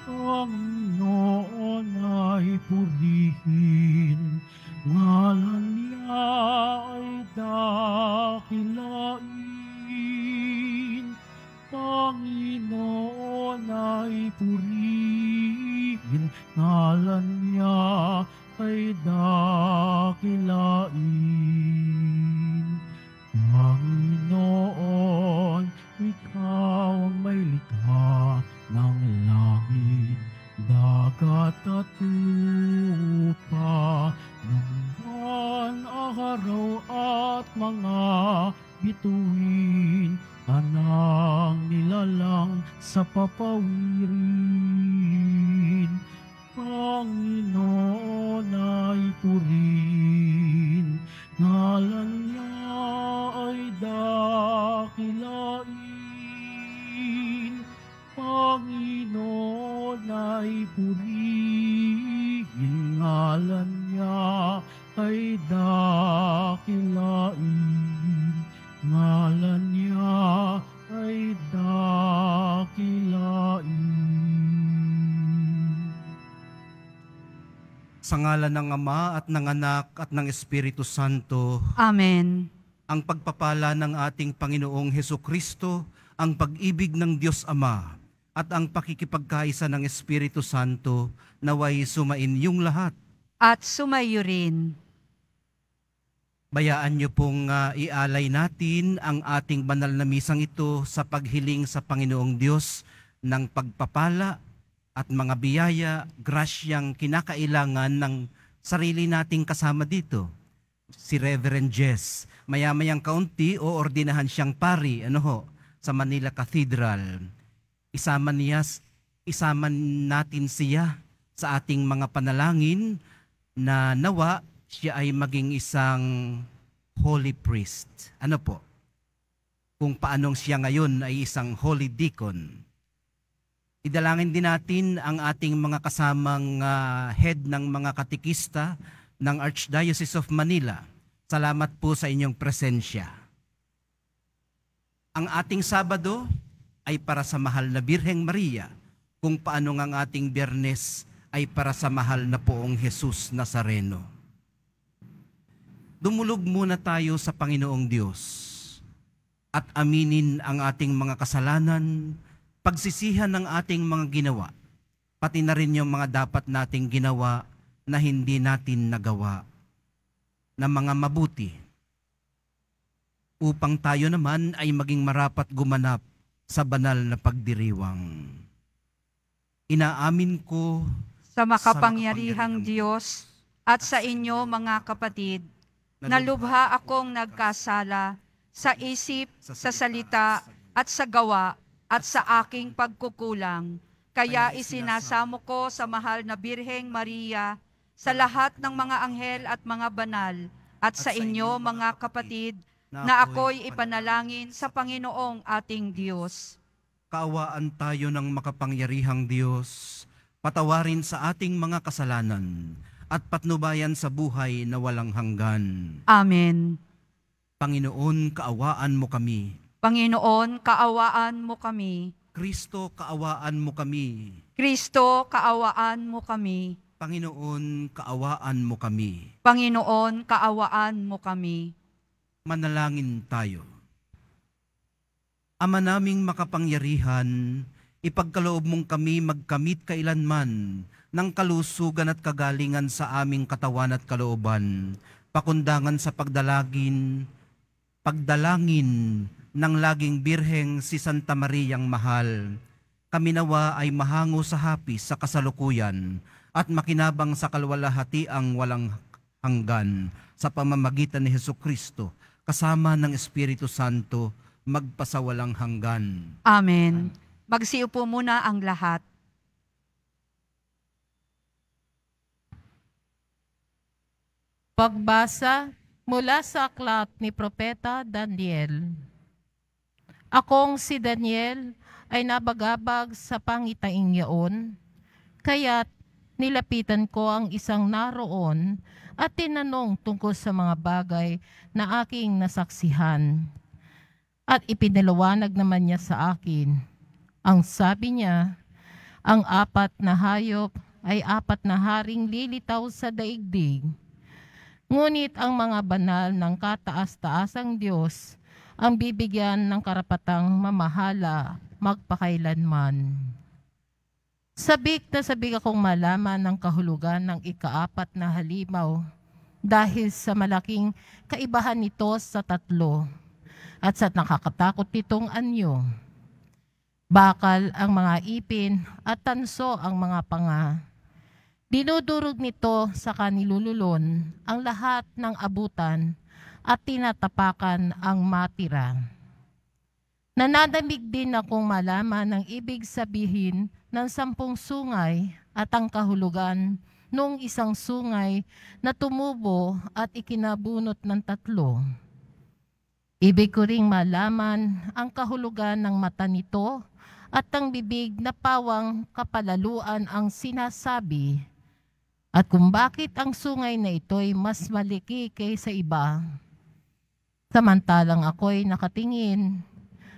Panginoon ay purihin, ngalan niya ay dakilain. Panginoon ay purihin, ngalan niya ay dakilain. Panginoon, ikaw ang may likha ng langit, dagat at lupa, ng buwan, araw at mga bituin, anang nilalang sa papawirin. Panginoon ay purihin, ngalan niya ay dakilain. Panginoon ay purihin, ngalan niya ay dakilain. Ngalan niya ay dakilain. Sa ngalan ng Ama at ng Anak at ng Espiritu Santo. Amen. Ang pagpapala ng ating Panginoong Hesukristo, ang pag-ibig ng Diyos Ama, at ang pakikipagkaisa ng Espiritu Santo naway sumainyong lahat. At sumayo rin. Bayaan niyo pong ialay natin ang ating banal na misang ito sa paghiling sa Panginoong Diyos ng pagpapala at mga biyaya, grasyang kinakailangan ng sarili nating kasama dito. Si Reverend Jess, maya-mayang kaunti o ordinahan siyang pari sa Manila Cathedral. Isama natin siya sa ating mga panalangin na nawa siya ay maging isang holy priest. Kung paanong siya ngayon ay isang holy deacon. Idalangin din natin ang ating mga kasamang head ng mga katikista ng Archdiocese of Manila. Salamat po sa inyong presensya. Ang ating Sabado ay para sa mahal na Birheng Maria, kung paano ang ating Biyernes ay para sa mahal na Poong Jesus Nazareno. Dumulog muna tayo sa Panginoong Diyos at aminin ang ating mga kasalanan, pagsisihan ng ating mga ginawa, pati na rin yung mga dapat nating ginawa na hindi natin nagawa, na mga mabuti, upang tayo naman ay maging marapat gumanap sa banal na pagdiriwang. Inaamin ko Sa makapangyarihang Diyos at sa inyo mga kapatid, na lubha akong nagkasala sa isip, sa salita at sa gawa at sa aking pagkukulang. Kaya isinasamo ko sa mahal na Birheng Maria, sa lahat ng mga anghel at mga banal, at sa inyo mga kapatid, na ako'y ipanalangin sa Panginoong ating Diyos. Kaawaan tayo ng makapangyarihang Diyos, patawarin sa ating mga kasalanan, at patnubayan sa buhay na walang hanggan. Amen. Panginoon, kaawaan mo kami. Panginoon, kaawaan mo kami. Kristo, kaawaan mo kami. Kristo, kaawaan mo kami. Panginoon, kaawaan mo kami. Panginoon, kaawaan mo kami. Manalangin tayo. Ama naming makapangyarihan, ipagkaloob mong kami magkamit kailanman ng kalusugan at kagalingan sa aming katawan at kalooban, pakundangan sa pagdalangin ng laging Birheng si Santa Mariang Mahal. Kami nawa ay mahango sa hapis sa kasalukuyan at makinabang sa kalwalhatiang walang hanggan sa pamamagitan ni Hesukristo, kasama ng Espiritu Santo, magpasawalang hanggan. Amen. Magsiupo muna ang lahat. Pagbasa mula sa aklat ni Propeta Daniel. Akong si Daniel ay nabagabag sa pangitaing yaon, kaya't nilapitan ko ang isang naroon at tinanong tungkol sa mga bagay na aking nasaksihan. At ipinaliwanag naman niya sa akin. Ang sabi niya, Ang apat na hayop ay apat na haring lilitaw sa daigdig. Ngunit ang mga banal ng kataas-taasang Diyos ang bibigyan ng karapatang mamahala magpakailanman. Sabik na sabik akong malaman ng kahulugan ng ikaapat na halimaw dahil sa malaking kaibahan nito sa tatlo at sa nakakatakot nitong anyo. Bakal ang mga ipin at tanso ang mga panga. Dinudurog nito sa kanilululon ang lahat ng abutan at tinatapakan ang matira. Nananamig din akong malaman ang ibig sabihin ng 10 sungay at ang kahulugan nung isang sungay na tumubo at ikinabunot ng 3. Ibig ko ring malaman ang kahulugan ng mata nito at ang bibig na pawang kapalaluan ang sinasabi, at kung bakit ang sungay na ito'y mas maliki kaysa iba. Samantalang ako'y nakatingin,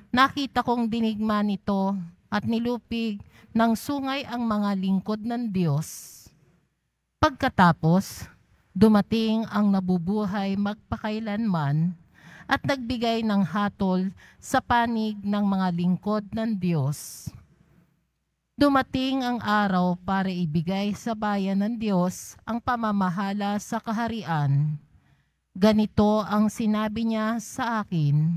nakita kong dinigma nito at nilupig ng sungay ang mga lingkod ng Diyos. Pagkatapos, dumating ang nabubuhay magpakailanman at nagbigay ng hatol sa panig ng mga lingkod ng Diyos. Dumating ang araw para ibigay sa bayan ng Diyos ang pamamahala sa kaharian. Ganito ang sinabi niya sa akin,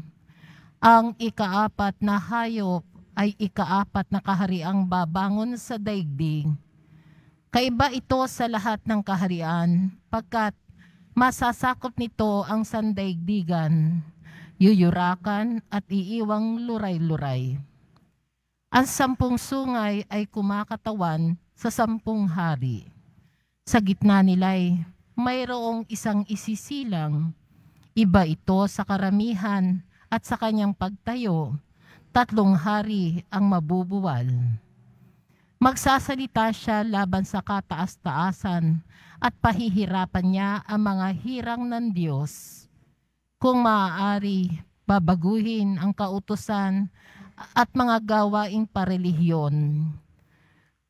ang ikaapat na hayop ay ikaapat na kahariang babangon sa daigdig. Kaiba ito sa lahat ng kaharian, pagkat masasakop nito ang sandaigdigan, yuyurakan at iiwang luray-luray. Ang 10 sungay ay kumakatawan sa 10 hari. Sa gitna nila'y mayroong isang isisilang, iba ito sa karamihan at sa kanyang pagtayo, 3 hari ang mabubuwal. Magsasalita siya laban sa kataas-taasan at pahihirapan niya ang mga hirang ng Diyos. Kung maaari, babaguhin ang kautusan at mga gawaing parelihiyon.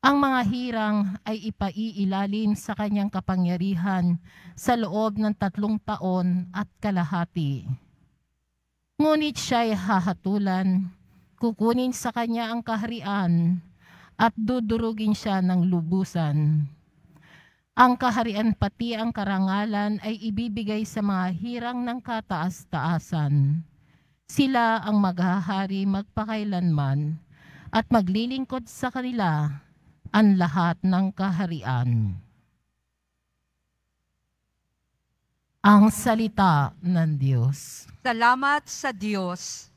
Ang mga hirang ay ipaiilalim sa kanyang kapangyarihan sa loob ng 3 taon at kalahati. Ngunit siya'y hahatulan, kukunin sa kanya ang kaharian at dudurugin siya ng lubusan. Ang kaharian pati ang karangalan ay ibibigay sa mga hirang ng kataas-taasan. Sila ang maghahari magpakailanman at maglilingkod sa kanila ang lahat ng kaharian. Ang salita ng Diyos. Salamat sa Diyos.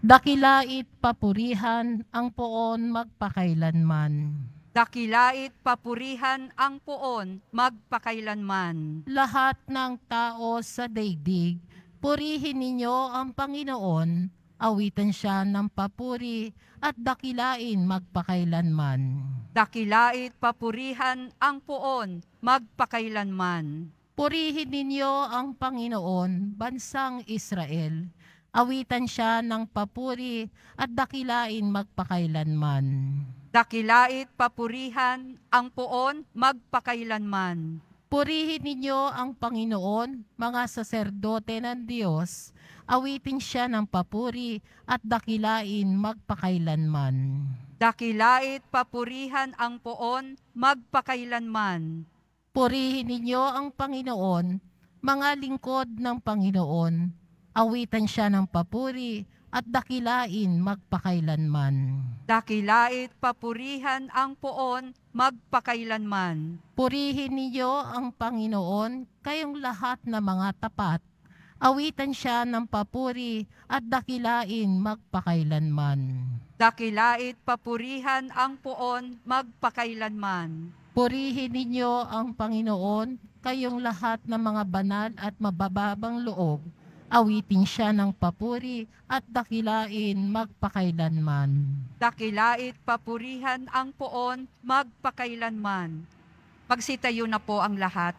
Dakilait papurihan ang poon magpakailanman. Dakilait papurihan ang poon magpakailanman. Lahat ng tao sa daigdig, purihin ninyo ang Panginoon, awitan siya ng papuri at dakilain magpakailanman. Dakilait papurihan ang poon magpakailanman. Purihin ninyo ang Panginoon, bansang Israel, awitan siya ng papuri at dakilain magpakailanman. Dakilait papurihan ang poon magpakailanman. Purihin ninyo ang Panginoon, mga saserdote ng Diyos, awitin siya ng papuri at dakilain magpakailanman. Dakilait papurihan ang poon magpakailanman. Purihin ninyo ang Panginoon, mga lingkod ng Panginoon, awitan siya ng papuri at dakilain magpakailanman. Dakilait papurihan ang poon magpakailanman. Purihin ninyo ang Panginoon, kayong lahat na mga tapat, awitan siya ng papuri at dakilain magpakailanman. Dakilait papurihan ang poon magpakailanman. Purihin ninyo ang Panginoon, kayong lahat ng mga banal at mabababang loob, awitin siya ng papuri at dakilain magpakailanman. Dakilait papurihan ang poon magpakailanman. Magsitayo na po ang lahat.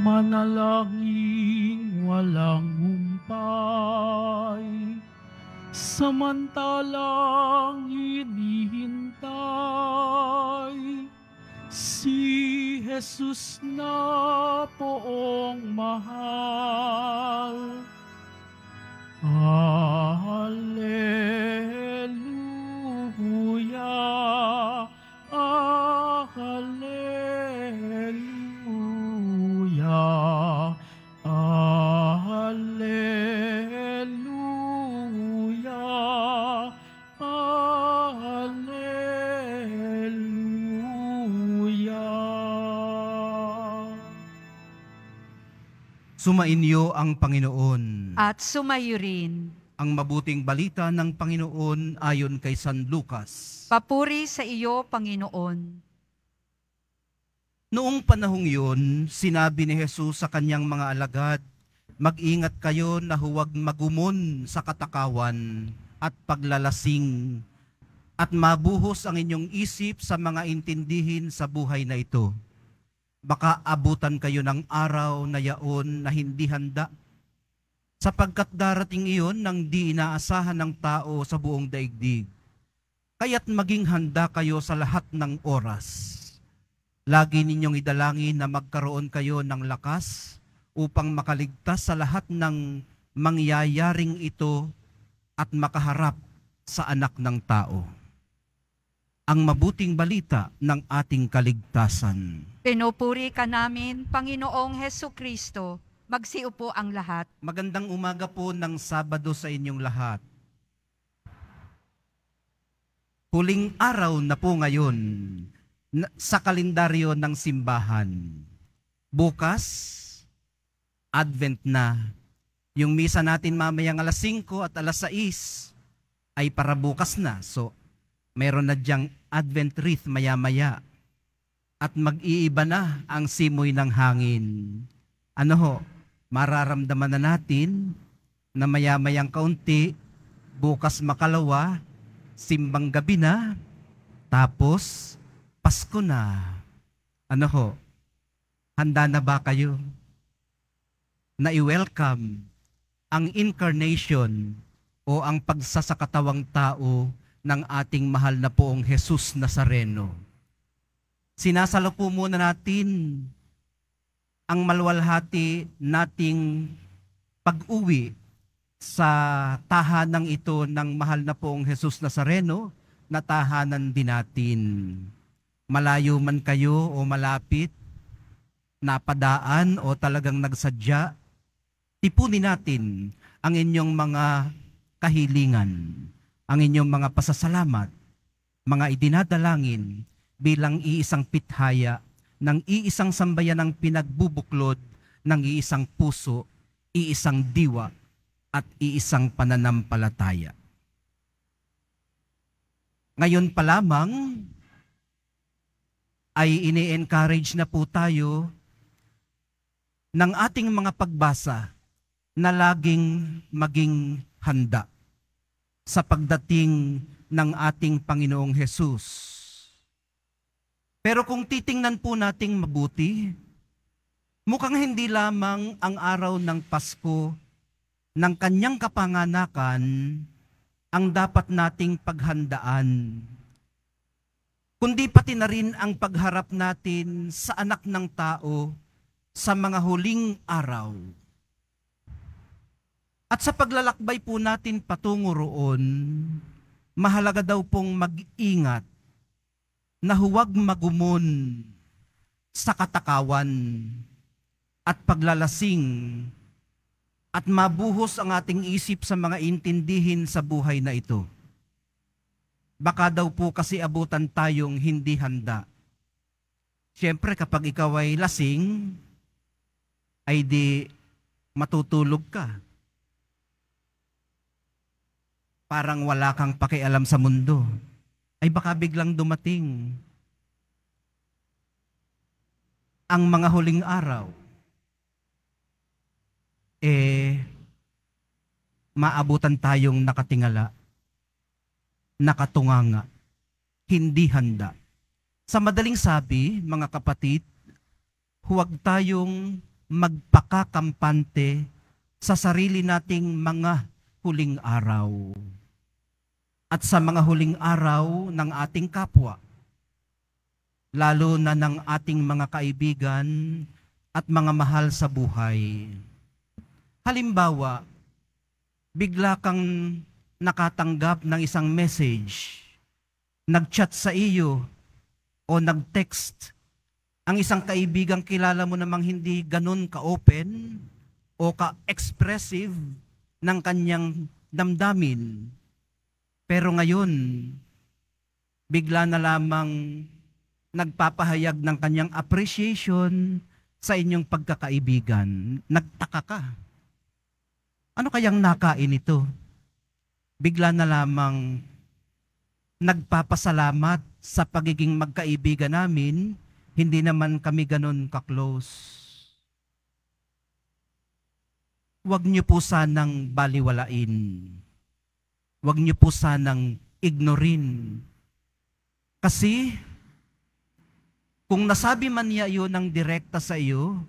manalangin walang humpay, samantalang hinihintay si Jesus na poong mahal. Alleluia, Alleluia, Alleluia, Alleluia. Sumainyo ang Panginoon. At sumayo rin. Ang mabuting balita ng Panginoon ayon kay San Lucas. Papuri sa iyo, Panginoon. Noong panahong yun, sinabi ni Jesus sa kanyang mga alagad, mag-ingat kayo na huwag magumon sa katakawan at paglalasing at mabuhos ang inyong isip sa mga intindihin sa buhay na ito. Baka abutan kayo ng araw na yaon na hindi handa, sapagkat darating iyon ng di inaasahan ng tao sa buong daigdig. Kaya't maging handa kayo sa lahat ng oras. Lagi ninyong idalangin na magkaroon kayo ng lakas upang makaligtas sa lahat ng mangyayaring ito at makaharap sa anak ng tao. Ang mabuting balita ng ating kaligtasan. Pinupuri ka namin, Panginoong Hesukristo. Magsiupo ang lahat. Magandang umaga po ng Sabado sa inyong lahat. Huling araw na po ngayon sa kalendaryo ng simbahan. Bukas, Advent na. Yung misa natin mamayang alas 5 at alas 6 ay para bukas na. So, mayroon na diyang Advent wreath maya-maya. At mag-iiba na ang simoy ng hangin. Ano ho? Mararamdaman na natin na maya-mayang kaunti, bukas makalawa, simbang gabi na, tapos Pasko na. Ano ho? Handa na ba kayo na i-welcome ang incarnation o ang pagsasakatawang tao ng ating mahal na poong Jesus Nazareno? Sinasalo po muna natin ang maluwalhati nating pag-uwi sa tahanang ito ng mahal na poong Jesus Nazareno na tahanan din natin. Malayo man kayo o malapit, napadaan o talagang nagsadya, tipunin natin ang inyong mga kahilingan, ang inyong mga pasasalamat, mga idinadalangin bilang iisang pithaya ng iisang sambayan ng pinagbubuklod ng iisang puso, iisang diwa, at iisang pananampalataya. Ngayon pa lamang ay ini-encourage na po tayo ng ating mga pagbasa na laging maging handa sa pagdating ng ating Panginoong Hesus. Pero kung titingnan po nating mabuti, mukhang hindi lamang ang araw ng Pasko ng kanyang kapanganakan ang dapat nating paghandaan, kundi pati na rin ang pagharap natin sa anak ng tao sa mga huling araw. At sa paglalakbay po natin patungo roon, mahalaga daw pong mag-ingat na huwag magumon sa katakawan at paglalasing at mabuhos ang ating isip sa mga intindihin sa buhay na ito. Baka daw po kasi abutan tayong hindi handa. Siyempre kapag ikaw ay lasing, ay di matutulog ka. Parang wala kang pakialam sa mundo. Ay baka biglang dumating ang mga huling araw, maabutan tayong nakatingala, nakatunganga, hindi handa. Sa madaling sabi, mga kapatid, huwag tayong magpakakampante sa sarili nating mga huling araw. At sa mga huling araw ng ating kapwa, lalo na ng ating mga kaibigan at mga mahal sa buhay. Halimbawa, bigla kang nakatanggap ng isang message, nag-chat sa iyo o nag-text ang isang kaibigang kilala mo namang hindi ganun ka-open o ka-expressive ng kanyang damdamin. Pero ngayon, bigla na lamang nagpapahayag ng kanyang appreciation sa inyong pagkakaibigan. Nagtaka ka. Ano kayang nakain ito? Bigla na lamang nagpapasalamat sa pagiging magkaibigan namin, hindi naman kami ganun ka-close. Huwag niyo po sanang baliwalain. Huwag niyo po sanang ignorin. Kasi, kung nasabi man niya yun ng direkta sa iyo,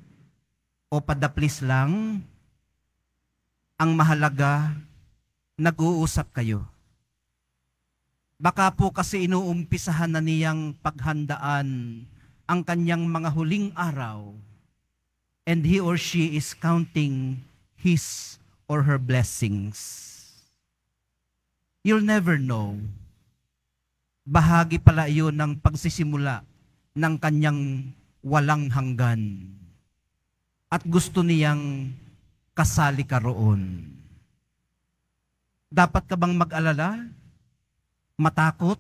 o padaplis lang, ang mahalaga, nag-uusap kayo. Baka po kasi inuumpisahan na niyang paghandaan ang kanyang mga huling araw, and he or she is counting his or her blessings. You'll never know. Bahagi pala iyon ng pagsisimula ng kanyang walang hanggan. At gusto niyang kasali ka roon. Dapat ka bang mag-alala? Matakot?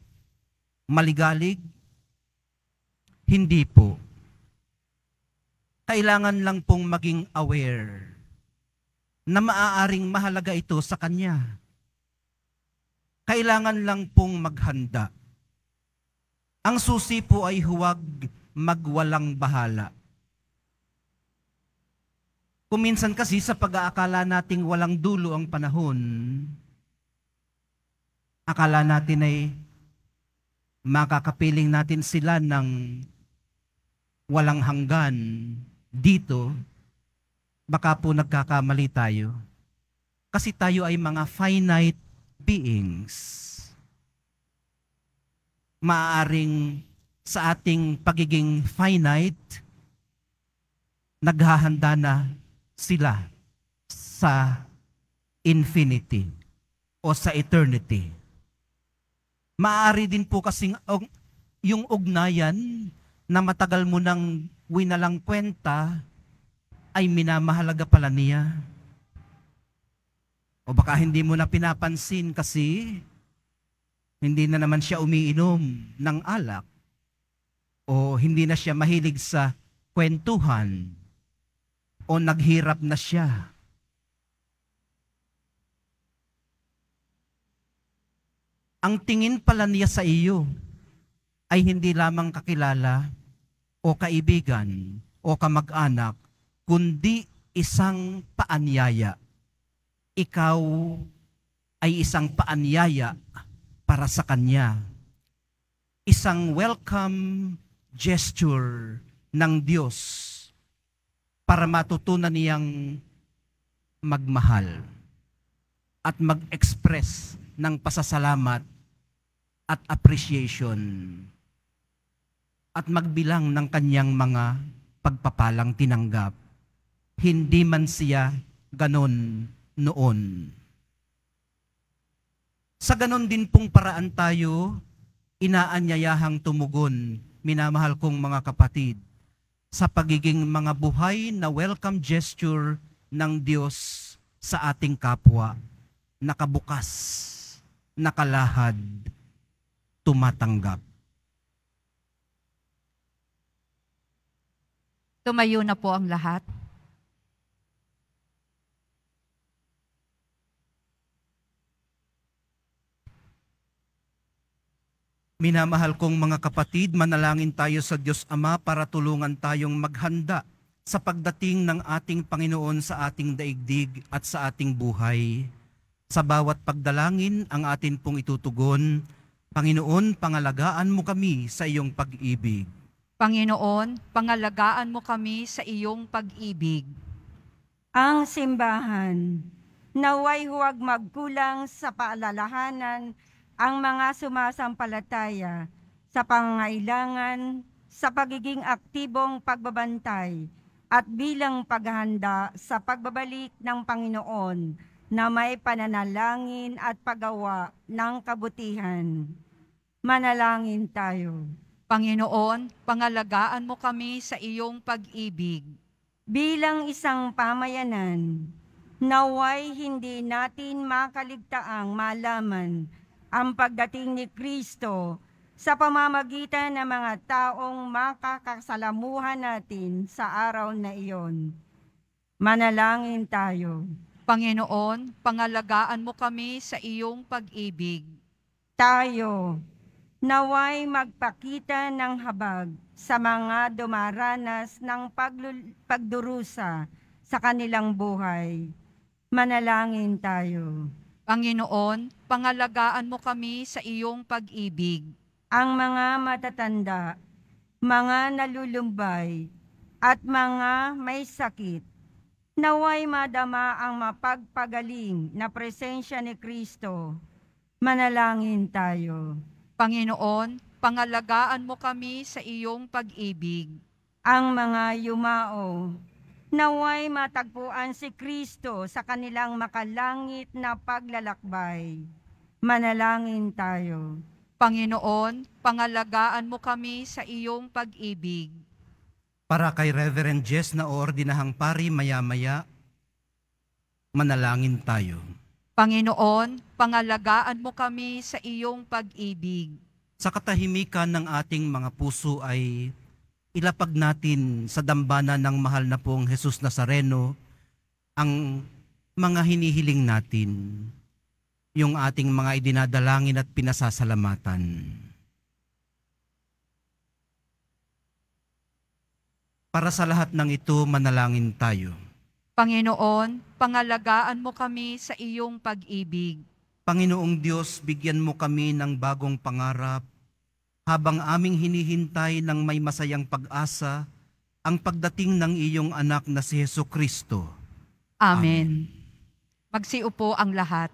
Maligalig? Hindi po. Kailangan lang pong maging aware na maaaring mahalaga ito sa kanya. Kailangan lang pong maghanda. Ang susi po ay huwag magwalang bahala. Kung minsan kasi sa pag-aakala nating walang dulo ang panahon, akala natin ay makakapiling natin sila ng walang hanggan dito, baka po nagkakamali tayo. Kasi tayo ay mga finite beings. Maaaring sa ating pagiging finite, naghahanda na sila sa infinity o sa eternity. Maaari din po kasing yung ugnayan na matagal mo nang winalang kwenta ay minamahalaga pala niya. O baka hindi mo na pinapansin kasi hindi na naman siya umiinom ng alak o hindi na siya mahilig sa kwentuhan o naghirap na siya. Ang tingin pala niya sa iyo ay hindi lamang kakilala o kaibigan o kamag-anak, kundi isang paanyaya. Ikaw ay isang paanyaya para sa kanya. Isang welcome gesture ng Diyos para matutunan niyang magmahal at mag-express ng pasasalamat at appreciation at magbilang ng kanyang mga pagpapalang tinanggap. Hindi man siya ganon noon. Sa ganon din pong paraan tayo inaanyayahang tumugon, minamahal kong mga kapatid, sa pagiging mga buhay na welcome gesture ng Diyos sa ating kapwa, nakabukas, nakalahad, tumatanggap. Tumayo na po ang lahat. Minamahal kong mga kapatid, manalangin tayo sa Diyos Ama para tulungan tayong maghanda sa pagdating ng ating Panginoon sa ating daigdig at sa ating buhay. Sa bawat pagdalangin ang atin pong itutugon, Panginoon, pangalagaan mo kami sa iyong pag-ibig. Panginoon, pangalagaan mo kami sa iyong pag-ibig. Ang simbahan, naway huwag magkulang sa paalalahanan ang mga sumasampalataya sa pangangailangan sa pagiging aktibong pagbabantay at bilang paghahanda sa pagbabalik ng Panginoon na may pananalangin at paggawa ng kabutihan. Manalangin tayo. Panginoon, pangalagaan mo kami sa iyong pag-ibig. Bilang isang pamayanan, naway hindi natin makaligtaang malaman ang pagdating ni Kristo sa pamamagitan ng mga taong makakasalamuhan natin sa araw na iyon. Manalangin tayo. Panginoon, pangalagaan mo kami sa iyong pag-ibig. Tayo, naway magpakita ng habag sa mga dumaranas ng pagdurusa sa kanilang buhay. Manalangin tayo. Panginoon, pangalagaan mo kami sa iyong pag-ibig. Ang mga matatanda, mga nalulumbay, at mga may sakit, naway madama ang mapagpagaling na presensya ni Kristo. Manalangin tayo. Panginoon, pangalagaan mo kami sa iyong pag-ibig. Ang mga yumao, naway matagpuan si Kristo sa kanilang makalangit na paglalakbay. Manalangin tayo. Panginoon, pangalagaan mo kami sa iyong pag-ibig. Para kay Reverend Jess na oordinahang pari maya-maya, manalangin tayo. Panginoon, pangalagaan mo kami sa iyong pag-ibig. Sa katahimikan ng ating mga puso ay ilapag natin sa dambana ng mahal na pong Jesus Nazareno ang mga hinihiling natin, yung ating mga idinadalangin at pinasasalamatan. Para sa lahat ng ito, manalangin tayo. Panginoon, pangalagaan mo kami sa iyong pag-ibig. Panginoong Diyos, bigyan mo kami ng bagong pangarap habang aming hinihintay ng may masayang pag-asa ang pagdating ng iyong anak na si Jesucristo. Amen. Magsiupo ang lahat.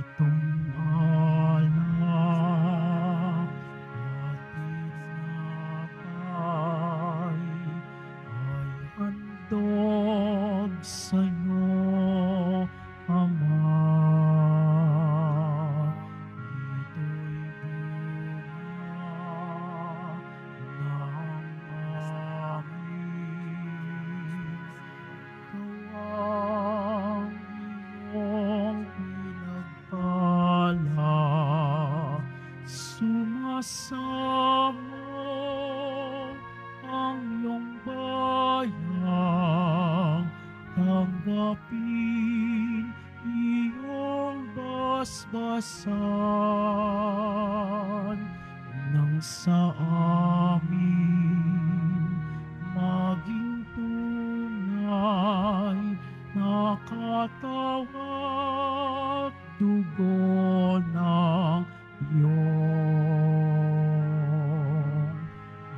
Itong alak at tinapay ay handog sa'yo, Ama. Ito'y bunga ng aming gawang iyong pinagpala. Sumasamo ang iyong bayang, tanggapin iyong basbasan nang sa amin maging tunay na katawan at dugo ng iyong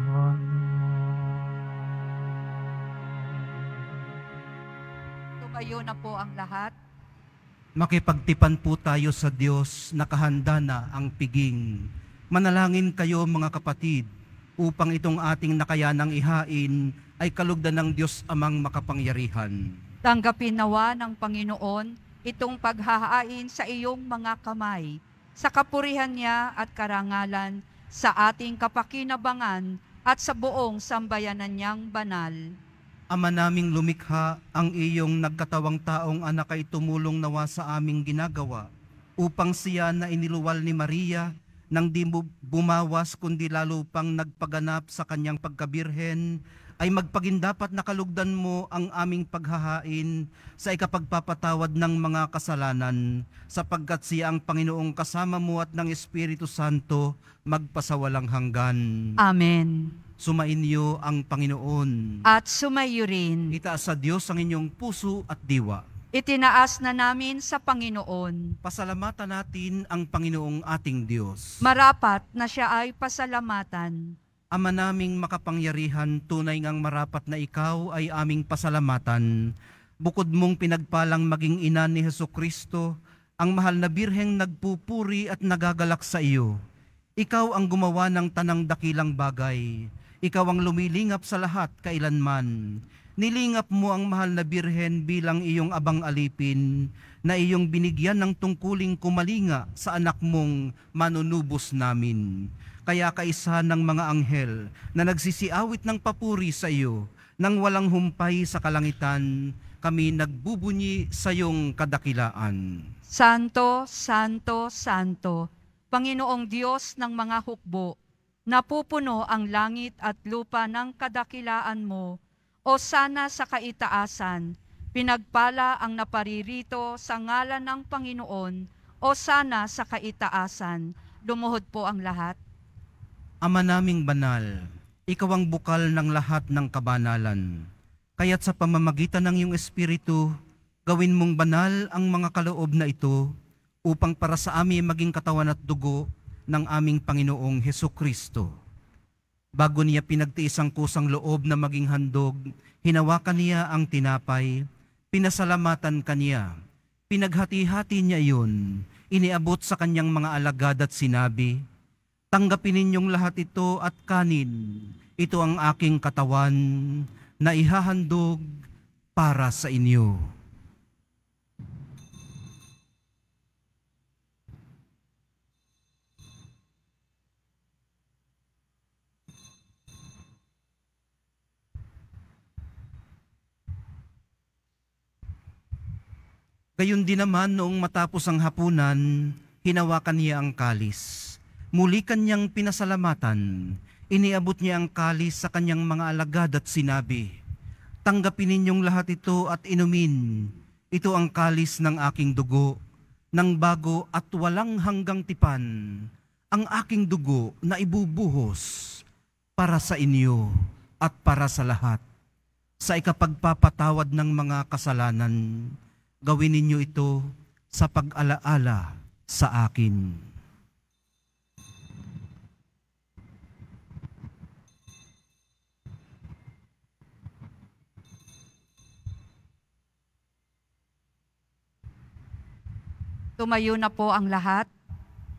anak. Tumayo na po ang lahat. Makipagtipan po tayo sa Diyos, nakahanda na ang piging. Manalangin kayo mga kapatid, upang itong ating nakayanang ihain ay kalugdan ng Diyos Amang makapangyarihan. Tanggapin nawa ng Panginoon itong paghahain sa iyong mga kamay, sa kapurihan niya at karangalan, sa ating kapakinabangan at sa buong sambayanan niyang banal. Ama naming lumikha, ang iyong nagkatawang taong anak ay tumulong nawa sa aming ginagawa, upang siya na iniluwal ni Maria nang di bumawas kundi lalo pang nagpaganap sa kanyang pagkabirhen, ay magpagindapat na kalugdan mo ang aming paghahain sa ikapagpapatawad ng mga kasalanan, sapagkat siya ang Panginoong kasama mo at ng Espiritu Santo magpasawalang hanggan. Amen. Sumainyo ang Panginoon. At sumayo rin. Itaas sa Diyos ang inyong puso at diwa. Itinaas na namin sa Panginoon. Pasalamatan natin ang Panginoong ating Diyos. Marapat na siya ay pasalamatan. Ama naming makapangyarihan, tunay ngang marapat na ikaw ay aming pasalamatan. Bukod mong pinagpalang maging ina ni Hesukristo, ang mahal na birheng nagpupuri at nagagalak sa iyo. Ikaw ang gumawa ng tanang dakilang bagay. Ikaw ang lumilingap sa lahat kailanman. Nilingap mo ang mahal na birhen bilang iyong abang alipin, na iyong binigyan ng tungkuling kumalinga sa anak mong manunubos namin. Kaya kaisa ng mga anghel na nagsisiawit ng papuri sa iyo, nang walang humpay sa kalangitan, kami nagbubunyi sa iyong kadakilaan. Santo, Santo, Santo, Panginoong Diyos ng mga hukbo, napupuno ang langit at lupa ng kadakilaan mo, o sana sa kaitaasan, pinagpala ang naparirito sa ngalan ng Panginoon, o sana sa kaitaasan, lumuhod po ang lahat. Ama naming banal, ikaw ang bukal ng lahat ng kabanalan. Kaya't sa pamamagitan ng iyong Espiritu, gawin mong banal ang mga kaloob na ito upang para sa amin maging katawan at dugo ng aming Panginoong Hesukristo. Bago niya pinagtiis ang kusang loob na maging handog, hinawakan niya ang tinapay, pinasalamatan kaniya, pinaghati-hati niya iyon, iniabot sa kanyang mga alagad at sinabi, "Tanggapin ninyong lahat ito at kanin. Ito ang aking katawan na ihahandog para sa inyo." Gayon din naman noong matapos ang hapunan, hinawakan niya ang kalis. Muli kanyang pinasalamatan, iniabot niya ang kalis sa kanyang mga alagad at sinabi, "Tanggapin ninyong lahat ito at inumin. Ito ang kalis ng aking dugo, ng bago at walang hanggang tipan, ang aking dugo na ibubuhos para sa inyo at para sa lahat. Sa ikapagpapatawad ng mga kasalanan, gawin ninyo ito sa pag-alaala sa akin." Tumayo na po ang lahat.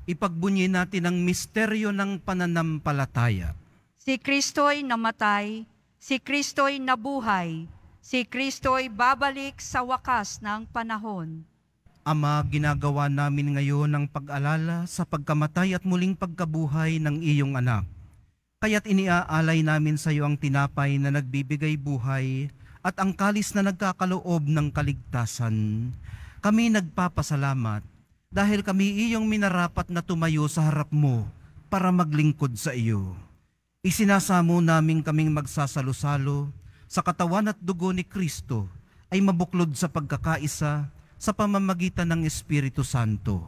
Ipagbunyi natin ang misteryo ng pananampalataya. Si Kristo'y namatay, si Kristo'y nabuhay, si Kristo'y babalik sa wakas ng panahon. Ama, ginagawa namin ngayon ang pag-alala sa pagkamatay at muling pagkabuhay ng iyong anak. Kaya't iniaalay namin sa iyo ang tinapay na nagbibigay buhay at ang kalis na nagkakaloob ng kaligtasan. Kami nagpapasalamat dahil kami iyong minarapat na tumayo sa harap mo para maglingkod sa iyo. Isinasamo namin kaming magsasalo-salo sa katawan at dugo ni Kristo ay mabuklod sa pagkakaisa sa pamamagitan ng Espiritu Santo.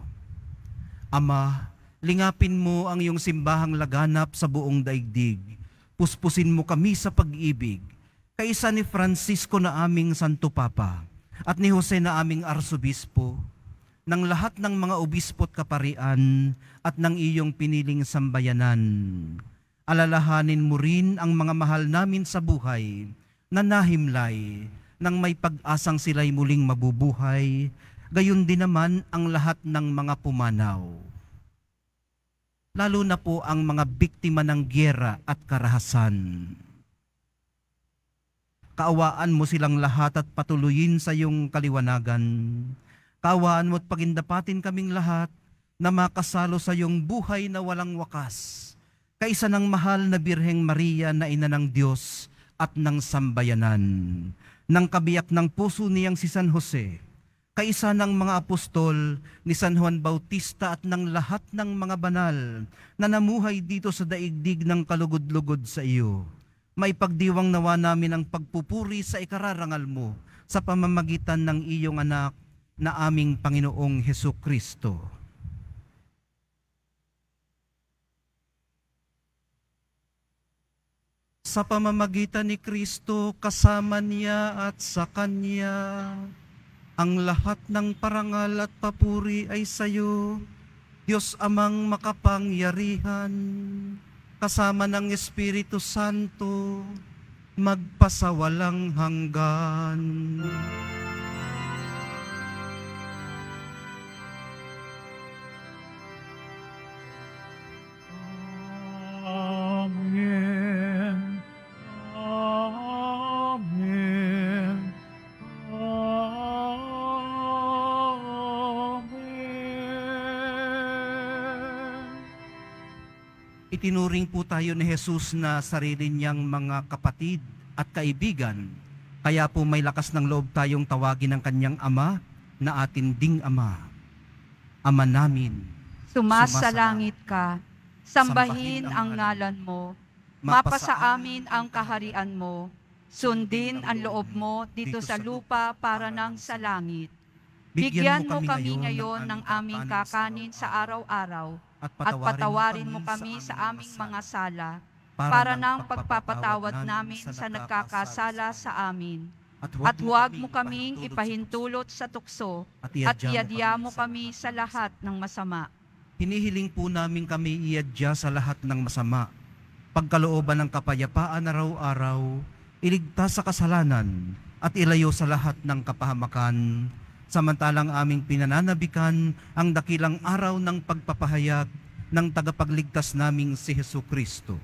Ama, lingapin mo ang iyong simbahang laganap sa buong daigdig. Puspusin mo kami sa pag-ibig, kaisa ni Francisco na aming Santo Papa at ni Jose na aming Arsobispo, ng lahat ng mga obispo at kaparian at ng iyong piniling sambayanan. Alalahanin mo rin ang mga mahal namin sa buhay na nahimlay nang may pag-asang sila'y muling mabubuhay, gayon din naman ang lahat ng mga pumanaw. Lalo na po ang mga biktima ng gyera at karahasan. Kaawaan mo silang lahat at patuloyin sa iyong kaliwanagan. Kaawaan mo at pagindapatin kaming lahat na makasalo sa iyong buhay na walang wakas, kaisa ng mahal na Birheng Maria na ina ng Diyos at ng sambayanan, ng kabiyak ng puso niyang si San Jose, kaisa ng mga apostol, ni San Juan Bautista at ng lahat ng mga banal na namuhay dito sa daigdig ng kalugod-lugod sa iyo. Maipagdiwang nawa namin ang pagpupuri sa ikararangal mo sa pamamagitan ng iyong anak na aming Panginoong Hesukristo. Sa pamamagitan ni Kristo, kasama niya at sa Kanya, ang lahat ng parangal at papuri ay sa iyo, Diyos Amang makapangyarihan, kasama ng Espiritu Santo, magpasawalang hanggan. Amen. Amen. Amen. Itinuring po tayo ni Jesus na sarili niyang mga kapatid at kaibigan, kaya po may lakas ng loob tayong tawagin ng kanyang Ama na atin ding Ama. Ama namin, Sumasalangit ka, sambahin ang ngalan mo, mapasa amin ang kaharian mo, sundin ang loob mo dito sa lupa para ng sa langit. Bigyan mo kami ngayon ng aming kakanin sa araw-araw, at patawarin mo kami sa aming mga sala, para ng pagpapatawad namin sa nagkakasala sa amin. At huwag mo kaming ipahintulot sa tukso, at iadya mo kami sa lahat ng masama. hinihiling po namin kami iadya sa lahat ng masama, pagkalooban ng kapayapaan araw-araw, iligtas sa kasalanan, at ilayo sa lahat ng kapahamakan, samantalang aming pinananabikan ang dakilang araw ng pagpapahayag ng tagapagligtas naming si Hesukristo.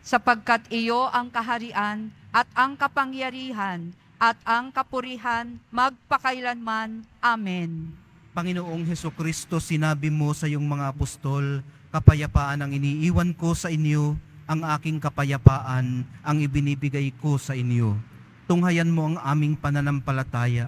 Sapagkat iyo ang kaharian at ang kapangyarihan at ang kapurihan magpakailanman. Amen. Panginoong Hesukristo, sinabi mo sa iyong mga apostol, kapayapaan ang iniiwan ko sa inyo, ang aking kapayapaan ang ibinibigay ko sa inyo. Tunghayan mo ang aming pananampalataya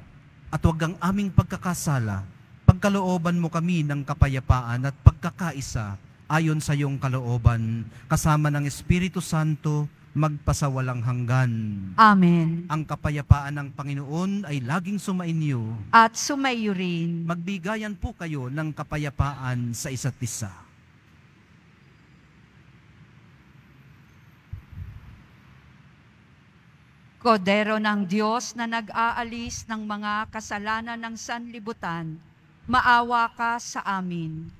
at huwag ang aming pagkakasala. Pagkalooban mo kami ng kapayapaan at pagkakaisa ayon sa iyong kalooban, kasama ng Espiritu Santo, magpasawalang hanggan. Amen. Ang kapayapaan ng Panginoon ay laging sumainyo. At sumayo rin. Magbigayan po kayo ng kapayapaan sa isa't isa. Kordero ng Diyos na nag-aalis ng mga kasalanan ng sanlibutan, maawa ka sa amin.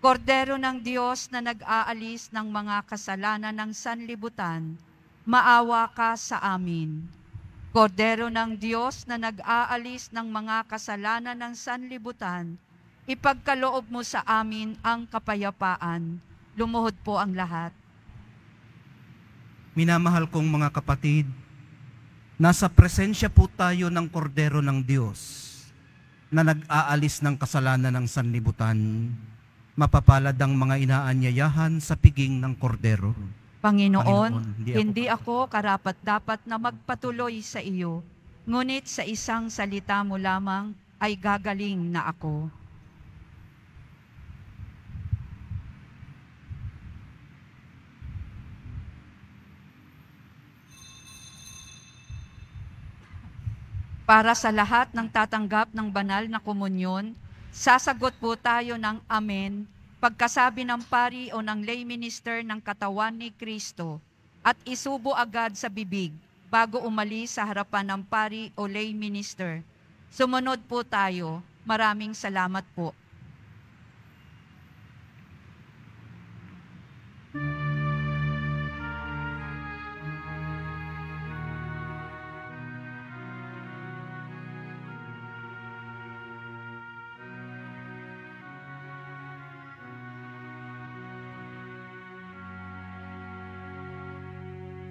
Kordero ng Diyos na nag-aalis ng mga kasalanan ng sanlibutan, maawa ka sa amin. Kordero ng Diyos na nag-aalis ng mga kasalanan ng sanlibutan, ipagkaloob mo sa amin ang kapayapaan. Lumuhod po ang lahat. Minamahal kong mga kapatid, nasa presensya po tayo ng Kordero ng Diyos na nag-aalis ng kasalanan ng sanlibutan. Mapapalad ang mga inaanyayahan sa piging ng Kordero. Panginoon, hindi ako karapat-dapat na magpatuloy sa iyo, ngunit sa isang salita mo lamang ay gagaling na ako. Para sa lahat ng tatanggap ng banal na komunyon, sasagot po tayo ng Amen pagkasabi ng pari o ng lay minister ng katawan ni Kristo at isubo agad sa bibig bago umalis sa harapan ng pari o lay minister. Sumunod po tayo. Maraming salamat po.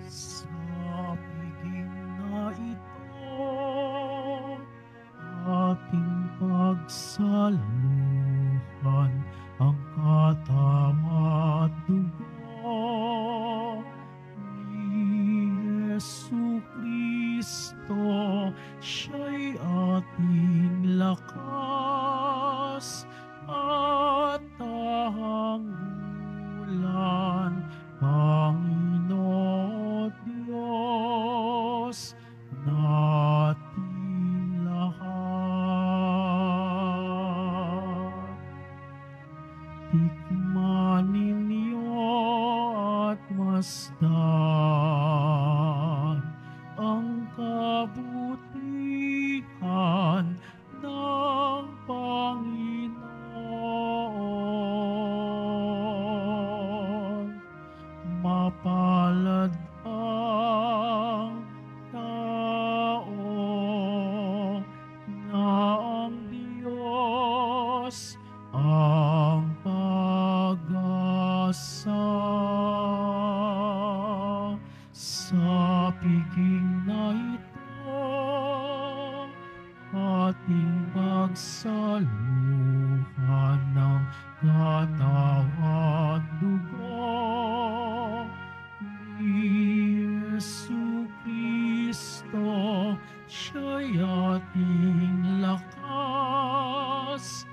Sa piging na ito, ating pagsaluhan ang katawan at dugo ni Jesucristo, siya'y ating lakas at tahanggulan, Panginoon Diyos nating lahat. Tikman ninyo at masdan ang kabutihan ng Panginoon. Mapalad ang tao na ang Diyos ang pag-asa. Sa piging na ito, ating pagsaluhan ng katawan at dugo ni Jesucristo. Siya'y ating lakas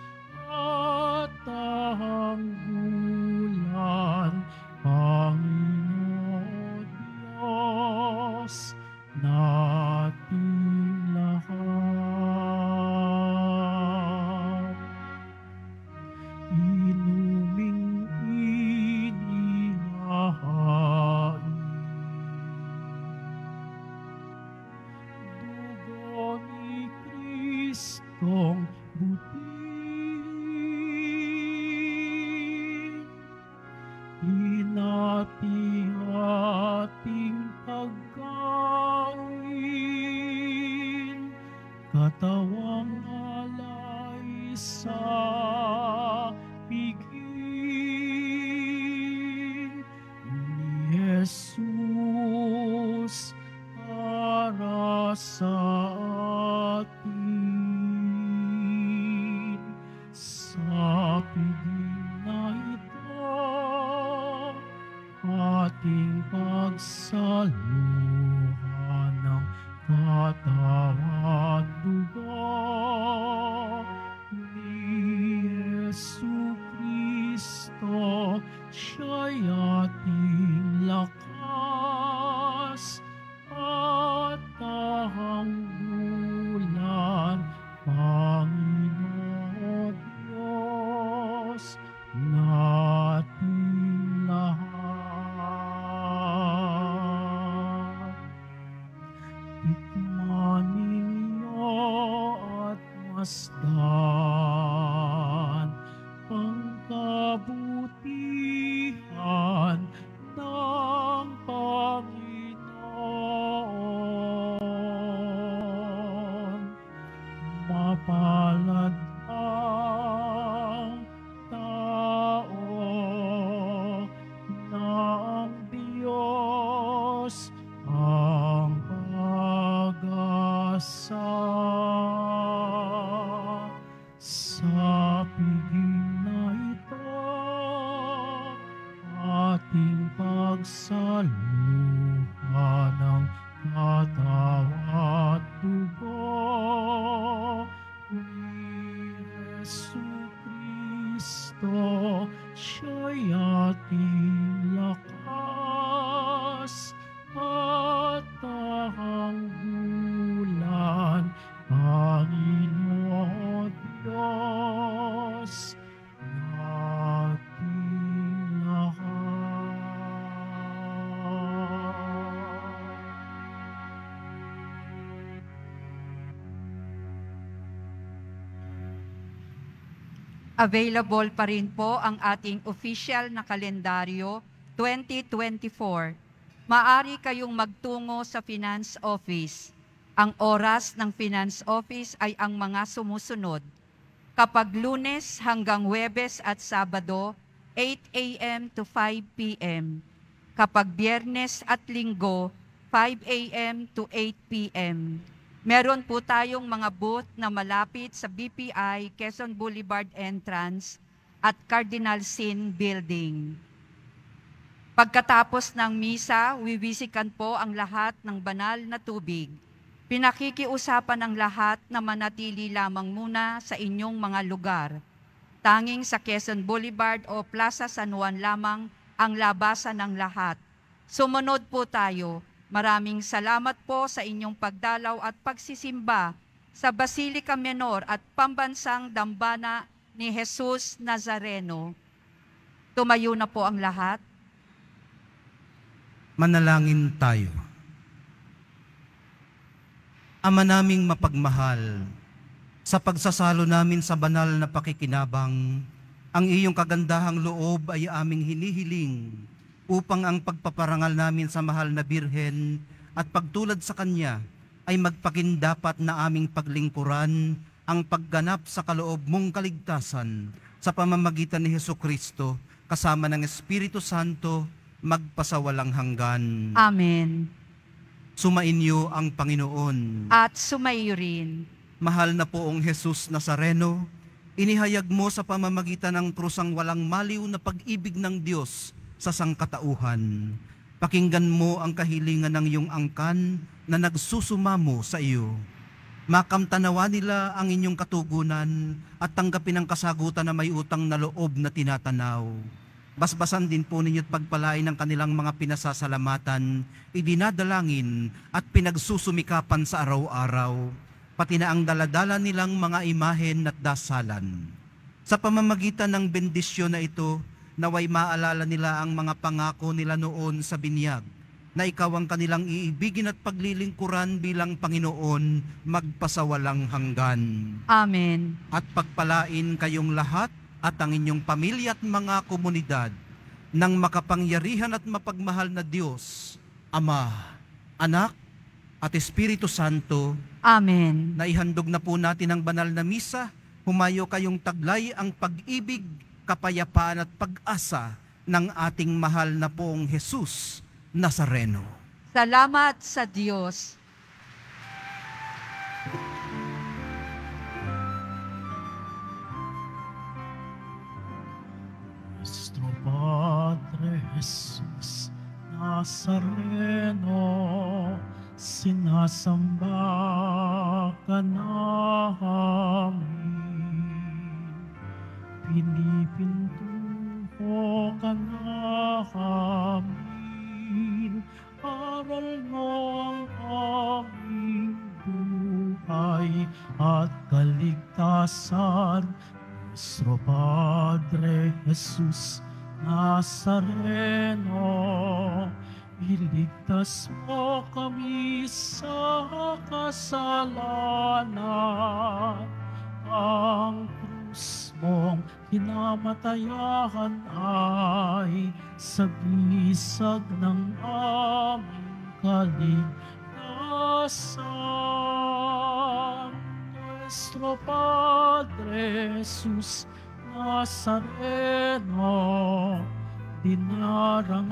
at tahanggulan, Panginoon Diyos nating lahat. Inuming inihahain, dugo ni Kristong buti, hinati-hating pagkain, katawang alay sa piging ni Jesus para sa atin. Sa piging na ito, ating pagsaluhan ng katawan at dugo ni Jesucristo. Siya'y ating lakas at tahanggulan, Panginoon Diyos nating lahat. Tikman ninyo at masdan ang kabutihan ng Panginoon. Mapalad ang tao na ang Diyos ang pag-asa. Sa piging na ito, ating pagsaluhan ng katawan at dugo ni Jesucristo. Siya'y ating lakas at tahanggulan, Panginoon Diyos nating lahat. Available pa rin po ang ating official na kalendaryo 2024. Maaari kayong magtungo sa Finance Office. Ang oras ng Finance Office ay ang mga sumusunod. Kapag Lunes hanggang Huwebes at Sabado, 8 a.m. to 5 p.m. Kapag Biyernes at Linggo, 5 a.m. to 8 p.m. Meron po tayong mga booth na malapit sa BPI Quezon Boulevard Entrance at Cardinal Sin Building. Pagkatapos ng misa, wiwisikan po ang lahat ng banal na tubig. Pinakikiusapan ang lahat na manatili lamang muna sa inyong mga lugar. Tanging sa Quezon Boulevard o Plaza San Juan lamang ang labasan ng lahat. Sumunod po tayo. Maraming salamat po sa inyong pagdalaw at pagsisimba sa Basilica Menor at Pambansang Dambana ni Jesus Nazareno. Tumayo na po ang lahat. Manalangin tayo. Ama naming mapagmahal, sa pagsasalo namin sa banal na pakikinabang, ang iyong kagandahang loob ay aming hinihiling upang ang pagpaparangal namin sa mahal na Birhen at pagtulad sa Kanya ay magpakindapat na aming paglingkuran ang pagganap sa kaloob mong kaligtasan sa pamamagitan ni Hesukristo kasama ng Espiritu Santo magpasawalang hanggan. Amen. Sumainyo ang Panginoon. At sumaiyo rin. Mahal na poong Jesus Nazareno, inihayag mo sa pamamagitan ng krusang walang maliw na pag-ibig ng Diyos sa sangkatauhan. Pakinggan mo ang kahilingan ng iyong angkan na nagsusumamo sa iyo. Makamtanawa nila ang inyong katugunan at tanggapin ang kasagutan na may utang na loob na tinatanaw. Basbasan din po ninyo't pagpalain ng kanilang mga pinasasalamatan, idinadalangin at pinagsusumikapan sa araw-araw, pati na ang daladala nilang mga imahen at dasalan. Sa pamamagitan ng bendisyon na ito, naway maalala nila ang mga pangako nila noon sa binyag, na ikaw ang kanilang iibigin at paglilingkuran bilang Panginoon magpasawalang hanggan. Amen. At pagpalain kayong lahat at ang inyong pamilya at mga komunidad ng makapangyarihan at mapagmahal na Diyos, Ama, Anak, at Espiritu Santo. Amen. Naihandog na po natin ang banal na misa. Humayo kayong taglay ang pag-ibig, kapayapaan at pag-asa ng ating mahal na poong Jesus Nazareno. Salamat sa Diyos. Nuestro Padre Jesus Nazareno, sinasamba ka namin. Pinipintuho ka namin. Aral mo ang aming buhay at kaligtasan. Nuestro Padre Jesus Nazareno, iligtas mo kami sa kasalanan. Ang krus mong kinamatayan ay sa bisag ng aming kaligtasan. Nuestro Padre Jesus Nazareno, dinarangal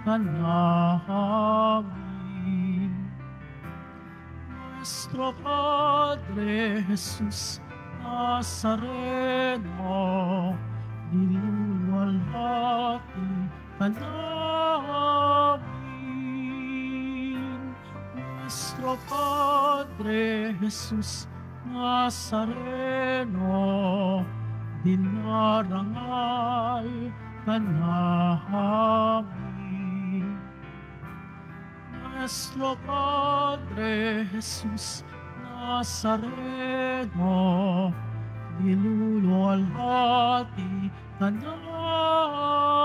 ka namin. Nuestro Padre Jesus Nazareno, niluluwalhati ka namin. Nuestro Padre Jesus Nazareno, dinarangal ka namin. Nuestro Padre Jesus Nazareno, niluluwalhati ka namin.